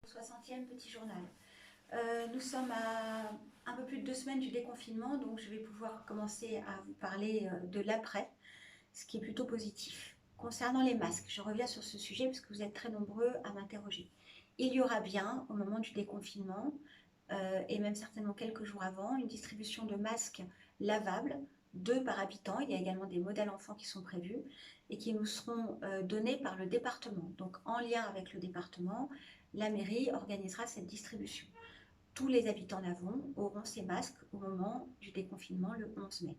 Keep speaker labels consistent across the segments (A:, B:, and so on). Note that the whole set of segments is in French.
A: 60e petit journal. Nous sommes à un peu plus de 2 semaines du déconfinement, donc je vais pouvoir commencer à vous parler de l'après, ce qui est plutôt positif. Concernant les masques, je reviens sur ce sujet parce que vous êtes très nombreux à m'interroger. Il y aura bien, au moment du déconfinement, et même certainement quelques jours avant, une distribution de masques lavables, 2 par habitant. Il y a également des modèles enfants qui sont prévus et qui nous seront donnés par le département. Donc en lien avec le département, la mairie organisera cette distribution. Tous les habitants d'Avon auront ces masques au moment du déconfinement le 11 mai.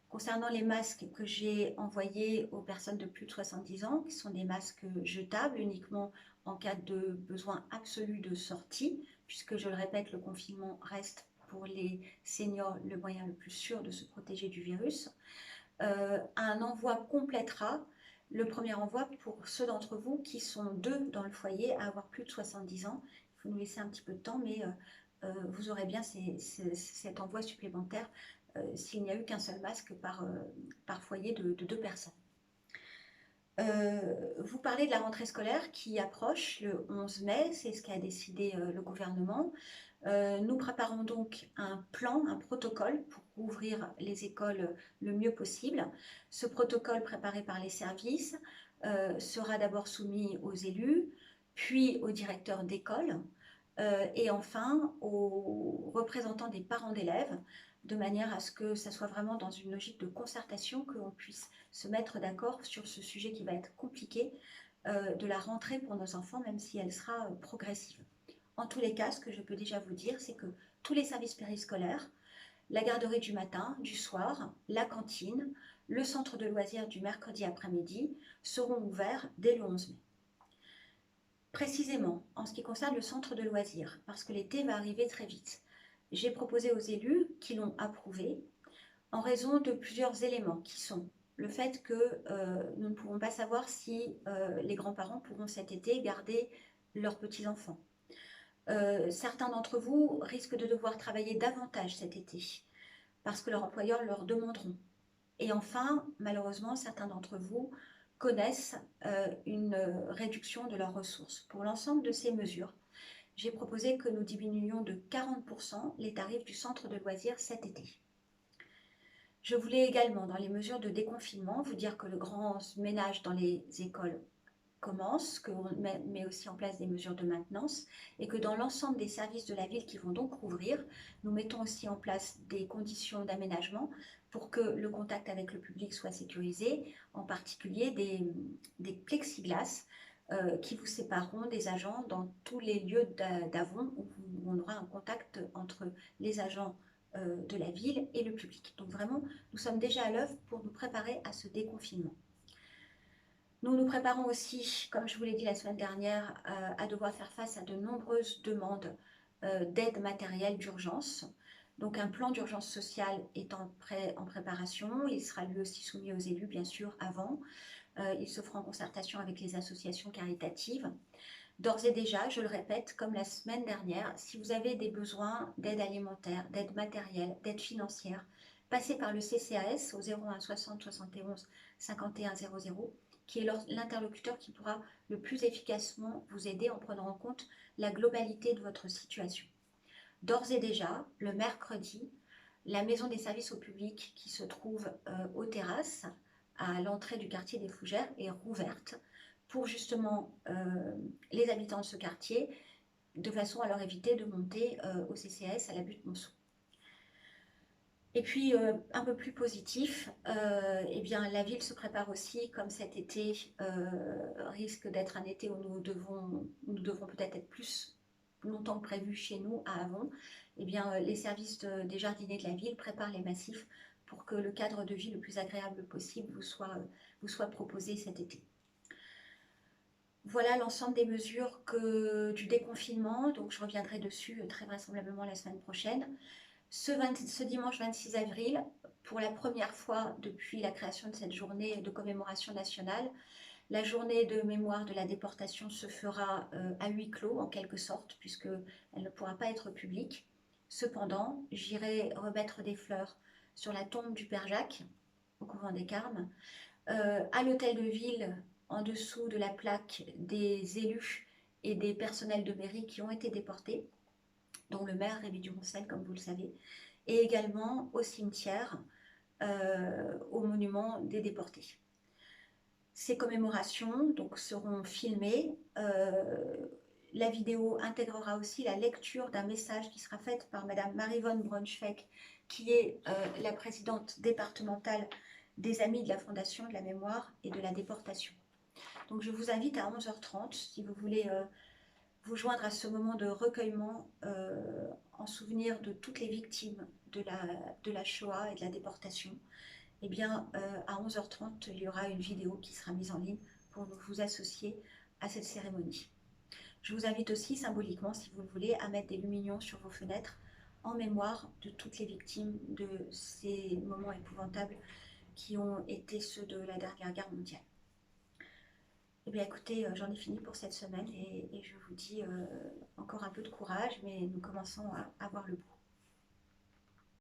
A: Concernant les masques que j'ai envoyés aux personnes de plus de 70 ans, qui sont des masques jetables uniquement en cas de besoin absolu de sortie, puisque je le répète, le confinement reste pour les seniors le moyen le plus sûr de se protéger du virus. Un envoi complétera le premier envoi pour ceux d'entre vous qui sont 2 dans le foyer à avoir plus de 70 ans. Il faut nous laisser un petit peu de temps, mais vous aurez bien cet envoi supplémentaire s'il n'y a eu qu'un seul masque par foyer de 2 personnes. Vous parlez de la rentrée scolaire qui approche le 11 mai, c'est ce qu'a décidé le gouvernement. Nous préparons donc un plan, un protocole pour ouvrir les écoles le mieux possible. Ce protocole préparé par les services sera d'abord soumis aux élus, puis aux directeurs d'école et enfin aux représentants des parents d'élèves, de manière à ce que ça soit vraiment dans une logique de concertation, qu'on puisse se mettre d'accord sur ce sujet qui va être compliqué de la rentrée pour nos enfants, même si elle sera progressive. En tous les cas, ce que je peux déjà vous dire, c'est que tous les services périscolaires, la garderie du matin, du soir, la cantine, le centre de loisirs du mercredi après-midi seront ouverts dès le 11 mai. Précisément, en ce qui concerne le centre de loisirs, parce que l'été va arriver très vite, j'ai proposé aux élus qui l'ont approuvé en raison de plusieurs éléments qui sont le fait que nous ne pouvons pas savoir si les grands-parents pourront cet été garder leurs petits-enfants. Certains d'entre vous risquent de devoir travailler davantage cet été parce que leurs employeurs leur demanderont. Et enfin, malheureusement, certains d'entre vous connaissent une réduction de leurs ressources. Pour l'ensemble de ces mesures, j'ai proposé que nous diminuions de 40% les tarifs du centre de loisirs cet été. Je voulais également, dans les mesures de déconfinement, vous dire que le grand ménage dans les écoles commence, qu'on met aussi en place des mesures de maintenance et que dans l'ensemble des services de la ville qui vont donc rouvrir, nous mettons aussi en place des conditions d'aménagement pour que le contact avec le public soit sécurisé, en particulier des plexiglas qui vous sépareront des agents dans tous les lieux d'Avon où on aura un contact entre les agents de la ville et le public. Donc vraiment, nous sommes déjà à l'œuvre pour nous préparer à ce déconfinement. Nous nous préparons aussi, comme je vous l'ai dit la semaine dernière, à devoir faire face à de nombreuses demandes d'aide matérielle d'urgence. Donc un plan d'urgence sociale est en préparation. Il sera lui aussi soumis aux élus, bien sûr, avant. Il se fera en concertation avec les associations caritatives. D'ores et déjà, je le répète, comme la semaine dernière, si vous avez des besoins d'aide alimentaire, d'aide matérielle, d'aide financière, passez par le CCAS au 01 60 71 51 00, qui est l'interlocuteur qui pourra le plus efficacement vous aider en prenant en compte la globalité de votre situation. D'ores et déjà, le mercredi, la maison des services au public qui se trouve aux terrasses, à l'entrée du quartier des Fougères, est rouverte pour justement les habitants de ce quartier, de façon à leur éviter de monter au CCAS à la Butte-Monceau. Et puis, un peu plus positif, eh bien, la ville se prépare aussi, comme cet été risque d'être un été où nous devrons peut-être être plus longtemps que prévu chez nous, à Avon. Eh bien, les services des jardiniers de la ville préparent les massifs pour que le cadre de vie le plus agréable possible vous soit proposé cet été. Voilà l'ensemble des mesures du déconfinement, donc je reviendrai dessus très vraisemblablement la semaine prochaine. Ce dimanche 26 avril, pour la première fois depuis la création de cette journée de commémoration nationale, la journée de mémoire de la déportation se fera à huis clos en quelque sorte, puisqu'elle ne pourra pas être publique. Cependant, j'irai remettre des fleurs sur la tombe du Père Jacques, au couvent des Carmes, à l'hôtel de ville, en dessous de la plaque des élus et des personnels de mairie qui ont été déportés, dont le maire Rémy Duroncel, comme vous le savez, et également au cimetière, au monument des déportés. Ces commémorations donc, seront filmées. La vidéo intégrera aussi la lecture d'un message qui sera fait par Madame Marie-Vonne Braunschweig, qui est la présidente départementale des Amis de la Fondation de la Mémoire et de la Déportation. Donc je vous invite à 11h30, si vous voulez vous joindre à ce moment de recueillement en souvenir de toutes les victimes de la Shoah et de la déportation. Eh bien, à 11h30, il y aura une vidéo qui sera mise en ligne pour vous associer à cette cérémonie. Je vous invite aussi symboliquement, si vous le voulez, à mettre des lumignons sur vos fenêtres en mémoire de toutes les victimes de ces moments épouvantables qui ont été ceux de la dernière guerre mondiale. Eh bien écoutez, j'en ai fini pour cette semaine et je vous dis encore un peu de courage, mais nous commençons à voir le bout.